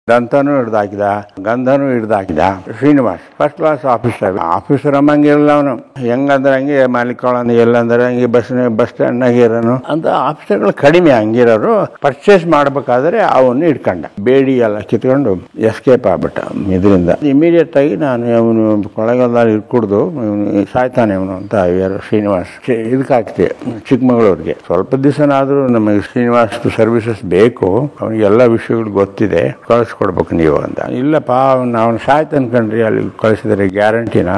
ದಂತನೂ ಹಿಡ್ದಾಕಿದ, ಗಂಧನೂ ಹಿಡ್ದಾಕಿದ. ಶ್ರೀನಿವಾಸ್ ಫಸ್ಟ್ ಕ್ಲಾಸ್ ಆಫೀಸರ್ ಅಮ್ಮಂಗಿರಲ್ಲ ಅವನು. ಹೆಂಗಂದ್ರೆ ಹಂಗೆ ಮಾಲಿಕೊಳ್ಳೋನು, ಎಲ್ಲಂದ್ರೆ ಹಂಗೆ ಬಸ್ ಸ್ಟ್ಯಾಂಡ್ನಾಗ ಇರೋನು ಅಂತ ಆಫೀಸರ್ಗಳು ಕಡಿಮೆ ಹಂಗಿರೋರು. ಪರ್ಚೇಸ್ ಮಾಡ್ಬೇಕಾದ್ರೆ ಅವನು ಇಟ್ಕೊಂಡ, ಬೇಡಿ ಎಲ್ಲ ಕಿತ್ಕೊಂಡು ಎಸ್ಕೇಪ್ ಆಗ್ಬಿಟ್ಟ ಇದರಿಂದ. ಇಮಿಡಿಯೇಟ್ ಆಗಿ ನಾನು ಅವನು ಕೊಳೆಗಾಲದಲ್ಲಿ ಕುಡ್ದು ಸಾಯ್ತಾನೆ ಅವನು ಅಂತ ಶ್ರೀನಿವಾಸ್ ಇದಕ್ಕೆ ಹಾಕ್ತೆ ಚಿಕ್ಕಮಗಳೂರಿಗೆ. ಸ್ವಲ್ಪ ದಿವಸನಾದ್ರೂ ನಮಗೆ ಶ್ರೀನಿವಾಸ್ ಸರ್ವಿಸಸ್ ಬೇಕು, ಅವನಿಗೆ ಎಲ್ಲ ವಿಷಯಗಳು ಗೊತ್ತಿದೆ, ಕಳಿಸ್ಕೊಡ್ಬೇಕು ನೀವು ಅಂತ. ಇಲ್ಲಪ್ಪ ಅವನು ಸಾಯ್ತು ಅನ್ಕೊಂಡ್ರಿ, ಅಲ್ಲಿ ಕಳಿಸಿದ್ರೆ ಗ್ಯಾರಂಟಿನ?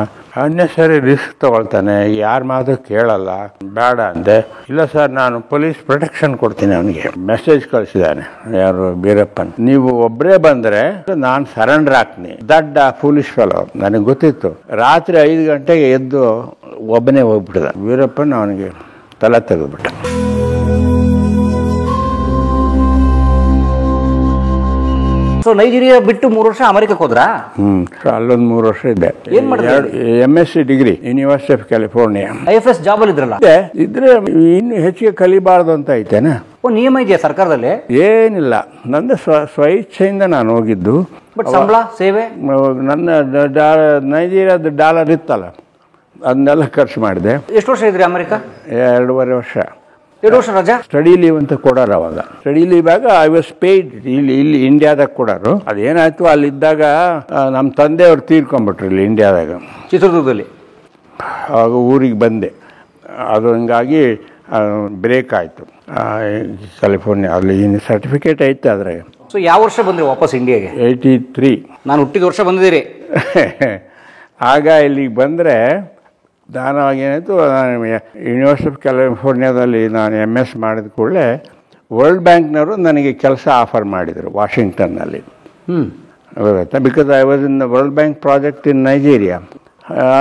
ಅನ್ನೆಸರಿ ರಿಸ್ಕ್ ತಗೊಳ್ತಾನೆ, ಯಾರ ಮಾತು ಕೇಳಲ್ಲ, ಬೇಡ ಅಂದೆ. ಇಲ್ಲ ಸರ್, ನಾನು ಪೊಲೀಸ್ ಪ್ರೊಟೆಕ್ಷನ್ ಕೊಡ್ತೀನಿ ಅವನಿಗೆ. ಮೆಸೇಜ್ ಕಳಿಸಿದ್ದಾನೆ ಯಾರು, ಬೀರಪ್ಪನ್. ನೀವು ಒಬ್ಬರೇ ಬಂದ್ರೆ ನಾನು ಸರೆಂಡರ್ ಆಗ್ತೀನಿ. ದಡ್ಡ ಫೂಲಿಶ್ ಫೆಲೋ. ನನಗೆ ಗೊತ್ತಿತ್ತು. ರಾತ್ರಿ 5 ಗಂಟೆಗೆ ಎದ್ದು ಒಬ್ಬನೇ ಹೋಗ್ಬಿಟ್ಟಿದ ವೀರಪ್ಪನ್. ಅವನಿಗೆ ತಲೆ ತೆಗೆದ್ಬಿಟ್ಟ. ಸೊ ನೈಜೀರಿಯಾ ಬಿಟ್ಟು 3 ವರ್ಷ ಅಮೆರಿಕಕ್ಕೆ ಹೋದ್ರಾ? ಅಲ್ಲೊಂದು 3 ವರ್ಷ ಇದ್ದೆ. ಏನ್ ಮಾಡಿದ್ರಿ? MSc degree, university of California. IFS job ಅಲ್ಲಿ ಇದ್ರಲ್ಲ? ಇದ್ರೆ ಇನ್ನು ಹೆಚ್ಚಿಗೆ ಕಲಿಬಾರ್ದು ಅಂತ ಐತೆನಾ? ನಿಯಮ ಇದೆಯಾ ಸರ್ಕಾರದಲ್ಲಿ? ಏನಿಲ್ಲ, ನಂದು ಸ್ವಇಚ್ಛೆಯಿಂದ ನಾನು ಹೋಗಿದ್ದು. ಬಟ್ ಸಂಬಳ ಸೇವೆ ನನ್ನ ನೈಜೀರಿಯಾದ ಡಾಲರ್ ಇತ್ತಲ್ಲ, ಅದನ್ನೆಲ್ಲ ಖರ್ಚು ಮಾಡಿದೆ. ಎಷ್ಟು ವರ್ಷ ಇದ್ರಿ ಅಮೆರಿಕ? 2.5 ವರ್ಷ. 2 ವರ್ಷ ರಜಾ? ಸ್ಟಡಿ ಲೀವ್ ಅಂತ ಕೊಡೋರು ಅವಾಗ. ಸ್ಟಡಿ ಲೀವ್ ಆಗ ಐ ವಾಸ್ ಪೇಯ್ಡ್. ಇಲ್ಲಿ ಇಂಡಿಯಾದಾಗ ಕೊಡೋರು. ಅದೇನಾಯ್ತು, ಅಲ್ಲಿದ್ದಾಗ ನಮ್ಮ ತಂದೆಯವ್ರು ತೀರ್ಕೊಂಡ್ಬಿಟ್ರು ಇಲ್ಲಿ ಇಂಡಿಯಾದಾಗ, ಚಿತ್ರದುರ್ಗದಲ್ಲಿ. ಆಗ ಊರಿಗೆ ಬಂದೆ. ಅದು ಹಂಗಾಗಿ ಬ್ರೇಕ್ ಆಯಿತು ಕ್ಯಾಲಿಫೋರ್ನಿಯಾ. ಅಲ್ಲಿ ಸರ್ಟಿಫಿಕೇಟ್ ಐತೆ ಅದ್ರಾಗ. ಸೊ ಯಾವ ವರ್ಷ ಬಂದ್ರಿ ವಾಪಸ್ ಇಂಡಿಯಾಗೆ? 83. ನಾನು ಹುಟ್ಟಿದ ವರ್ಷ ಬಂದಿದ್ದೀರಿ. ಆಗ ಇಲ್ಲಿಗೆ ಬಂದರೆ ನಾನು ಆಗೇನಾಯಿತು, ನಾನು ಯೂನಿವರ್ಸಿಟಿ ಆಫ್ ಕ್ಯಾಲಿಫೋರ್ನಿಯಾದಲ್ಲಿ ನಾನು MS ಮಾಡಿದ ಕೂಡಲೇ ವರ್ಲ್ಡ್ ಬ್ಯಾಂಕ್ನವರು ನನಗೆ ಕೆಲಸ ಆಫರ್ ಮಾಡಿದರು ವಾಷಿಂಗ್ಟನ್ನಲ್ಲಿ. ಗೊತ್ತಾಯ್ತಾ? Because I was in the world bank project in Nigeria.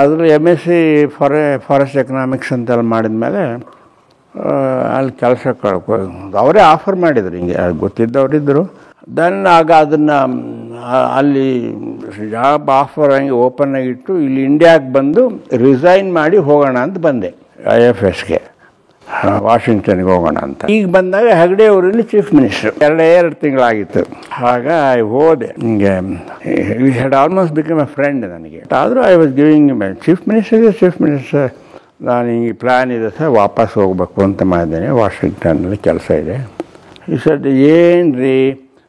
ಅದರಲ್ಲಿ MSc ಫಾರೆಸ್ಟ್ ಎಕನಾಮಿಕ್ಸ್ ಅಂತೆಲ್ಲ ಮಾಡಿದ ಮೇಲೆ ಅಲ್ಲಿ ಕೆಲಸ ಅವರೇ ಆಫರ್ ಮಾಡಿದರು. ಹಿಂಗೆ ಗೊತ್ತಿದ್ದವರಿದ್ದರು. ದೆನ್ ಆಗ ಅದನ್ನು ಅಲ್ಲಿ ಜಾಬ್ ಆಫರ್ ಹಂಗೆ ಓಪನ್ ಆಗಿಟ್ಟು ಇಲ್ಲಿ ಇಂಡಿಯಾಗೆ ಬಂದು ರಿಸೈನ್ ಮಾಡಿ ಹೋಗೋಣ ಅಂತ ಬಂದೆ IFSಗೆ, ವಾಷಿಂಗ್ಟನ್ಗೆ ಹೋಗೋಣ ಅಂತ. ಈಗ ಬಂದಾಗ ಹೆಗ್ಡೆ ಅವರಲ್ಲಿ ಚೀಫ್ ಮಿನಿಸ್ಟರ್. 2 ತಿಂಗಳಾಗಿತ್ತು. ಆಗ ಹೋದೆ. ಹಿಂಗೆ we had almost become A friend ನನಗೆ. ಆದರೂ I was giving chief minister ನಾನು ಹಿಂಗೆ ಪ್ಲ್ಯಾನ್ ಇದೆ ಸರ್, ವಾಪಸ್ ಹೋಗ್ಬೇಕು ಅಂತ ಮಾಡಿದ್ದೇನೆ, ವಾಷಿಂಗ್ಟನ್ನಲ್ಲಿ ಕೆಲಸ ಇದೆ. ಈ ಸರ್ ಏನು ರೀ,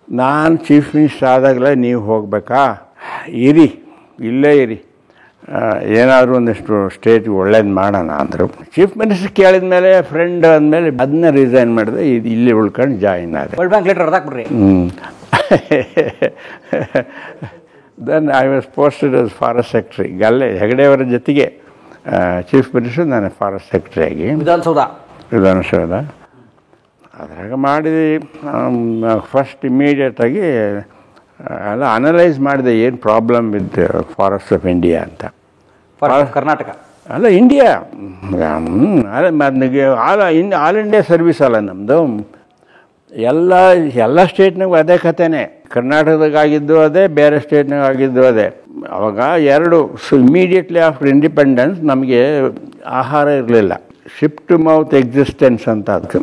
ನಾನು ಚೀಫ್ ಮಿನಿಸ್ಟರ್ ಆದಾಗಲೇ ನೀವು ಹೋಗಬೇಕಾ? ಇಲ್ಲೇ ಇರಿ, ಏನಾದರೂ ಒಂದಿಷ್ಟು ಸ್ಟೇಟ್ಗೆ ಒಳ್ಳೇದು ಮಾಡೋಣ ಅಂದರು. ಚೀಫ್ ಮಿನಿಸ್ಟರ್ ಕೇಳಿದ ಮೇಲೆ, ಫ್ರೆಂಡ್ ಅಂದಮೇಲೆ ಅದನ್ನ ರಿಸೈನ್ ಮಾಡಿದೆ. ಇಲ್ಲಿ ಉಳ್ಕೊಂಡು ಜಾಯಿನ್ ಆದೆ. ವರ್ಲ್ಡ್ ಬ್ಯಾಂಕ್ ಲೆಟರ್ ಅದಾಕ್ಬಿಡ್ರಿ. Then I was posted as forest secretary. ಗಲ್ಲೆ ಹೆಗಡೆಯವರ ಜೊತೆಗೆ ಚೀಫ್ ಮಿನಿಸ್ಟರ್, ನಾನು ಫಾರೆಸ್ಟ್ ಸೆಕ್ರೆಟರಿ ಆಗಿ ವಿಧಾನಸೌಧ ಅದ್ರಾಗ ಮಾಡಿದೆ. ಫಸ್ಟ್ ಇಮ್ಮಿಡಿಯೇಟಾಗಿ ಎಲ್ಲ ಅನಲೈಸ್ ಮಾಡಿದೆ, ಏನು problem with forest of India ಅಂತ. ಕರ್ನಾಟಕ ಅಲ್ಲ, ಇಂಡಿಯಾ. ನನಗೆ ಆಲ್ ಇಂಡಿಯಾ ಸರ್ವಿಸ್ ಅಲ್ಲ ನಮ್ಮದು. ಎಲ್ಲ ಸ್ಟೇಟ್ನಾಗೂ ಅದೇ ಕಥೆನೇ. ಕರ್ನಾಟಕದಾಗ ಆಗಿದ್ದು ಅದೇ, ಬೇರೆ ಸ್ಟೇಟ್ನಾಗ ಆಗಿದ್ದು ಅದೇ. ಅವಾಗ 2 ಇಮಿಡಿಯೇಟ್ಲಿ ಆಫ್ಟರ್ ಇಂಡಿಪೆಂಡೆನ್ಸ್ ನಮಗೆ ಆಹಾರ ಇರಲಿಲ್ಲ. ಶಿಪ್ ಟು ಮೌತ್ ಎಕ್ಸಿಸ್ಟೆನ್ಸ್ ಅಂತ. ಅದಕ್ಕೆ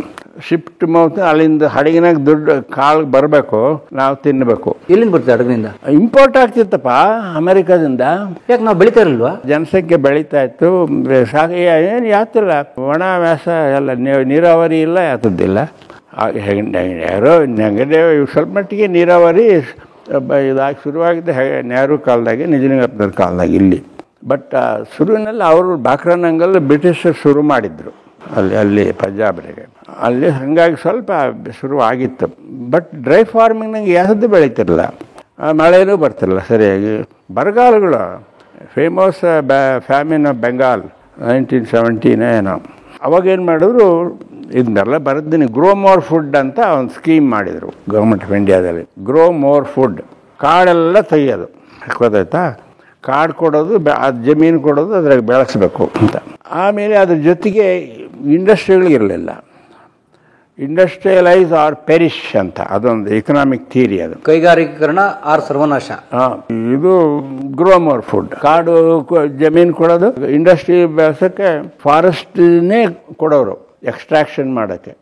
ಶಿಪ್ ಟು ಮೌತ್, ಅಲ್ಲಿಂದ ಹಡಗಿನಾಗ ದುಡ್ಡು ಕಾಳು ಬರಬೇಕು, ನಾವು ತಿನ್ನಬೇಕು. ಎಲ್ಲಿಂದ ಬರ್ತದೆ ಹಡಗಿನಿಂದ? ಇಂಪೋರ್ಟ್ ಆಗ್ತಿತ್ತಪ್ಪ ಅಮೆರಿಕಾದಿಂದ. ಯಾಕೆ ನಾವು ಬೆಳೀತಾ ಇರಲ್ವಾ? ಜನಸಂಖ್ಯೆ ಬೆಳೀತಾ ಇತ್ತು. ಏನು ಯಾತಿಲ್ಲ, ಒಣ ವ್ಯಾಸ ಎಲ್ಲ, ನೀರಾವರಿ ಇಲ್ಲ, ಯಾತದ್ದಿಲ್ಲ. ಯಾರೋ ನೆಗಡೆ ಸ್ವಲ್ಪ ಮಟ್ಟಿಗೆ ನೀರಾವರಿ ಇದಾಗಿ ಶುರುವಾಗಿದ್ದೆ ನೆಹರು ಕಾಲದಾಗೆ, ನಿಜಲಿಂಗಪ್ಪನವ್ರ ಕಾಲದಾಗ ಇಲ್ಲಿ. ಬಟ್ ಶುರುವಿನಲ್ಲಿ ಅವರು ಬಾಕ್ರಾನಂಗಲ್ ಬ್ರಿಟಿಷರು ಶುರು ಮಾಡಿದ್ರು ಅಲ್ಲಿ ಪಂಜಾಬ್ರಿಗೆ. ಅಲ್ಲಿ ಹಾಗಾಗಿ ಸ್ವಲ್ಪ ಶುರು ಆಗಿತ್ತು. ಬಟ್ ಡ್ರೈ ಫಾರ್ಮಿಂಗ್ ನಂಗೆ ಯಾವುದೂ ಬೆಳೀತಿರಲಿಲ್ಲ, ಮಳೆನೂ ಬರ್ತಿರಲಿಲ್ಲ ಸರಿಯಾಗಿ. ಬರಗಾಲಗಳು, ಫೇಮಸ್ ಫ್ಯಾಮಿನ್ ಆಫ್ ಬೆಂಗಾಲ್ 1917 ಏನೋ. ಅವಾಗೇನು ಮಾಡಿದ್ರು, ಇದನ್ನೆಲ್ಲ ಬರೆದಿನಿ. ಗ್ರೋ ಮೋರ್ ಫುಡ್ ಅಂತ ಒಂದು ಸ್ಕೀಮ್ ಮಾಡಿದರು ಗೌರ್ಮೆಂಟ್ ಆಫ್ ಇಂಡಿಯಾದಲ್ಲಿ. ಗ್ರೋ ಮೋರ್ ಫುಡ್, ಕಾಡೆಲ್ಲ ತೆಗಿಯೋದು, ಗೊತ್ತಾಯ್ತಾ? ಕಾಡು ಕೊಡೋದು, ಅದು ಜಮೀನು ಕೊಡೋದು, ಅದ್ರಾಗ ಬೆಳೆಸಬೇಕು ಅಂತ. ಆಮೇಲೆ ಅದ್ರ ಜೊತೆಗೆ ಇಂಡಸ್ಟ್ರಿಗಳಿರಲಿಲ್ಲ. ಇಂಡಸ್ಟ್ರಿಯಲೈಸ್ ಆರ್ ಪೆರಿಶ್ ಅಂತ ಅದೊಂದು ಎಕನಾಮಿಕ್ ಥಿಯರಿ. ಅದು ಕೈಗಾರಿಕೀಕರಣ ಆರ್ ಸರ್ವನಾಶ. ಇದು ಗ್ರೋ ಮೋರ್ ಫುಡ್. ಕಾಡು ಜಮೀನು ಕೊಡೋದು, ಇಂಡಸ್ಟ್ರಿ ಬೆಳೆಸೋಕ್ಕೆ ಫಾರೆಸ್ಟ್ನೇ ಕೊಡೋರು ಎಕ್ಸ್ಟ್ರಾಕ್ಷನ್ ಮಾಡೋಕ್ಕೆ.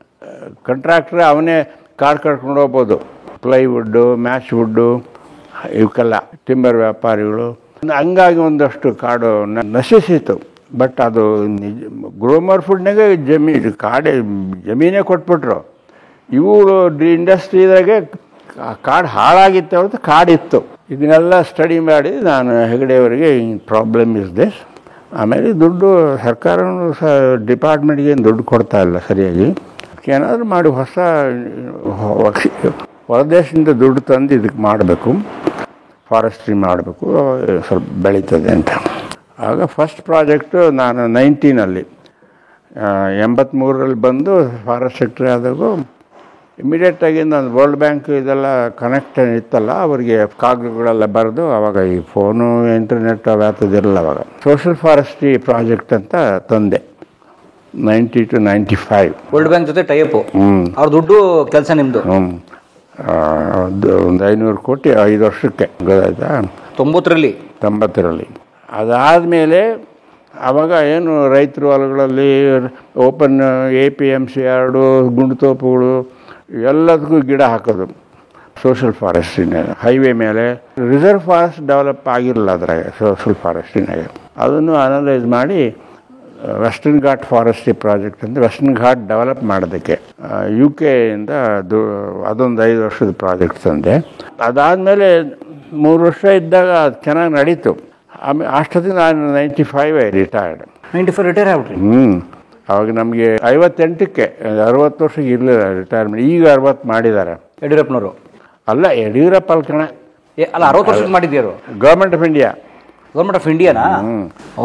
ಕಾಂಟ್ರಾಕ್ಟ್ರೆ ಅವನೇ ಕಾಡು ಕಟ್ಕೊಂಡು ಹೋಗ್ಬೋದು. ಪ್ಲೈವುಡ್ಡು, ಮ್ಯಾಚ್ ವುಡ್ಡು, ಇವಕ್ಕೆಲ್ಲ ಟಿಂಬರ್ ವ್ಯಾಪಾರಿಗಳು. ಹಂಗಾಗಿ ಒಂದಷ್ಟು ಕಾಡು ನಶಿಸಿತು. ಬಟ್ ಅದು ಗ್ರೋಮರ್ ಫುಡ್ನಾಗೆ ಜಮೀನೇ ಕೊಟ್ಬಿಟ್ರು. ಇವರು ಇಂಡಸ್ಟ್ರಿದಾಗೆ ಕಾಡು ಹಾಳಾಗಿತ್ತು ಹೊರತು ಕಾಡಿತ್ತು. ಇದನ್ನೆಲ್ಲ ಸ್ಟಡಿ ಮಾಡಿ ನಾನು ಹೆಗಡೆಯವರಿಗೆ ಪ್ರಾಬ್ಲಮ್ ಇಸ್ ದಿಸ್. ಆಮೇಲೆ ದುಡ್ಡು ಸರ್ಕಾರನೂ ಡಿಪಾರ್ಟ್ಮೆಂಟ್ಗೆ ಏನು ದುಡ್ಡು ಕೊಡ್ತಾ ಇಲ್ಲ ಸರಿಯಾಗಿ. ಏನಾದರೂ ಮಾಡಿ ಹೊರದೇಶದಿಂದ ದುಡ್ಡು ತಂದು ಇದಕ್ಕೆ ಮಾಡಬೇಕು, ಫಾರೆಸ್ಟ್ರಿ ಮಾಡಬೇಕು, ಸ್ವಲ್ಪ ಬೆಳೀತದೆ ಅಂತ. ಆಗ ಫಸ್ಟ್ ಪ್ರಾಜೆಕ್ಟು ನಾನು 1990 83ರಲ್ಲಿ ಬಂದು ಫಾರೆಸ್ಟ್ ಸೆಕ್ಟ್ರಿ ಆದಾಗೂ ಇಮಿಡಿಯೇಟಾಗಿ ನಾನು ವರ್ಲ್ಡ್ ಬ್ಯಾಂಕ್ ಇದೆಲ್ಲ ಕನೆಕ್ಟ್ ಇತ್ತಲ್ಲ, ಅವರಿಗೆ ಕಾಗದಗಳೆಲ್ಲ ಬರೆದು, ಅವಾಗ ಈ ಫೋನು ಇಂಟರ್ನೆಟ್ ಅವ್ಯಾತದಿರಲ್ಲ. ಅವಾಗ ಸೋಷಿಯಲ್ ಫಾರೆಸ್ಟ್ರಿ ಪ್ರಾಜೆಕ್ಟ್ ಅಂತ ತಂದೆ 90 to 95. ವರ್ಲ್ಡ್ ಬ್ಯಾಂಕ್ ಜೊತೆ ಟೈಅಪ್. ಅವ್ರ ದುಡ್ಡು ಕೆಲಸ ನಿಮ್ಮದು. ಒಂದು 500 ಕೋಟಿ 5 ವರ್ಷಕ್ಕೆ ಗೊತ್ತಾಯ್ತಾ, 90ರಲ್ಲಿ. ಅದಾದಮೇಲೆ ಆವಾಗ ಏನು ರೈತರು ಹೊಲಗಳಲ್ಲಿ ಓಪನ್ APMC ಯಾರ್ಡು, ಗುಂಡುತೋಪುಗಳು ಎಲ್ಲದಕ್ಕೂ ಗಿಡ ಹಾಕೋದು ಸೋಷಲ್ ಫಾರೆಸ್ಟ್ರಿನಾಗ. ಹೈವೇ ಮೇಲೆ ರಿಸರ್ವ್ ಫಾರೆಸ್ಟ್ ಡೆವಲಪ್ ಆಗಿರಲಿಲ್ಲ ಅದ್ರಾಗ ಸೋಷಲ್ ಫಾರೆಸ್ಟ್ರಿನಾಗ. ಅದನ್ನು ಅನಲೈಸ್ ಮಾಡಿ ವೆಸ್ಟರ್ನ್ ಘಾಟ್ ಫಾರೆಸ್ಟ್ರಿ ಪ್ರಾಜೆಕ್ಟ್ ಅಂತ ವೆಸ್ಟರ್ನ್ ಘಾಟ್ ಡೆವಲಪ್ ಮಾಡೋದಕ್ಕೆ UK ಇಂದ ಅದೊಂದು 5 ವರ್ಷದ ಪ್ರಾಜೆಕ್ಟ್ ತಂದೆ. ಅದಾದಮೇಲೆ 3 ವರ್ಷ ಇದ್ದಾಗ ಅದು ಚೆನ್ನಾಗಿ ನಡೀತು. ಆಮೇಲೆ ಅಷ್ಟೊತ್ತಿಗೆ ನಾನು 95 ರಿಟೈರ್ಡ್. 95 ರಿಟೈರ್ ಆಗ್ಬಿಟ್ರಿ? ಅವಾಗ ನಮಗೆ 58ಕ್ಕೆ 60 ವರ್ಷಕ್ಕೆ ಇರಲಿಲ್ಲ ರಿಟೈರ್ಮೆಂಟ್. ಈಗ 60 ಮಾಡಿದ್ದಾರೆ ಯಡಿಯೂರಪ್ಪನವರು. ಅಲ್ಲ, ಯಡಿಯೂರಪ್ಪ ಅಲ್ಲ 60 ವರ್ಷಕ್ಕೆ ಮಾಡಿದ್ಯಾರು? Government of India. Government of ಇಂಡಿಯಾನಾ?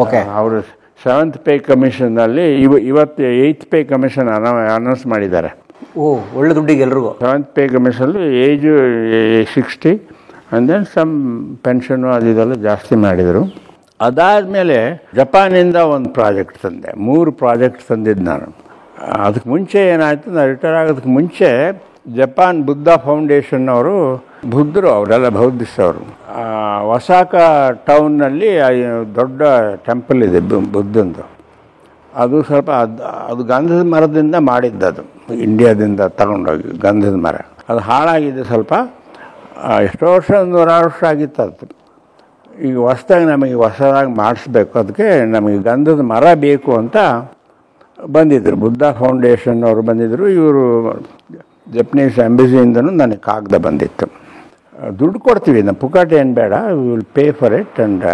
ಓಕೆ. ಅವರು 7th ಪೇ ಕಮಿಷನ್ನಲ್ಲಿ ಇವತ್ತು 8th ಪೇ ಕಮಿಷನ್ ಅನೌನ್ಸ್ ಮಾಡಿದ್ದಾರೆ. ಒಳ್ಳೆ ದುಡ್ಡಿಗೆ ಎಲ್ರಿಗೂ. 7th ಪೇ ಕಮಿಷನಲ್ಲಿ age 60 and then some pension ಅದೆಲ್ಲ ಜಾಸ್ತಿ ಮಾಡಿದರು. ಅದಾದಮೇಲೆ ಜಪಾನಿಂದ ಒಂದು ಪ್ರಾಜೆಕ್ಟ್ ತಂದೆ. 3 ಪ್ರಾಜೆಕ್ಟ್ ತಂದಿದ್ದು ನಾನು. ಅದಕ್ಕೆ ಮುಂಚೆ ಏನಾಯಿತು, ನಾನು ರಿಟೈರ್ ಆಗೋದಕ್ಕೆ ಮುಂಚೆ ಜಪಾನ್ ಬುದ್ಧ ಫೌಂಡೇಶನ್ ಅವರು, ಬುದ್ಧರು ಅವರೆಲ್ಲ ಬೌದ್ಧಿಸ್ತವರು, ಒಸಾಕ ಟೌನ್ನಲ್ಲಿ ದೊಡ್ಡ ಟೆಂಪಲ್ ಇದೆ ಬುದ್ಧಂದು. ಅದು ಸ್ವಲ್ಪ ಅದು ಗಂಧದ ಮರದಿಂದ ಮಾಡಿದ್ದದು, ಇಂಡಿಯಾದಿಂದ ತಗೊಂಡೋಗಿ ಗಂಧದ ಮರ. ಅದು ಹಾಳಾಗಿದೆ ಸ್ವಲ್ಪ, ಎಷ್ಟೋ ವರ್ಷ 100 ವರ್ಷ ಆಗಿತ್ತು ಅದು. ಈಗ ಹೊಸದಾಗಿ ಮಾಡಿಸ್ಬೇಕು, ಅದಕ್ಕೆ ನಮಗೆ ಗಂಧದ ಮರ ಬೇಕು ಅಂತ ಬಂದಿದ್ದರು. ಬುದ್ಧ ಫೌಂಡೇಶನ್ ಅವರು ಬಂದಿದ್ದರು. ಇವರು ಜಪನೀಸ್ ಎಂಬಸಿಯಿಂದನೂ ನನಗೆ ಕಾಗದ ಬಂದಿತ್ತು, ದುಡ್ಡು ಕೊಡ್ತೀವಿ ನಾವು, ಪುಕಾಟೆ ಏನು ಬೇಡ, will pay for it and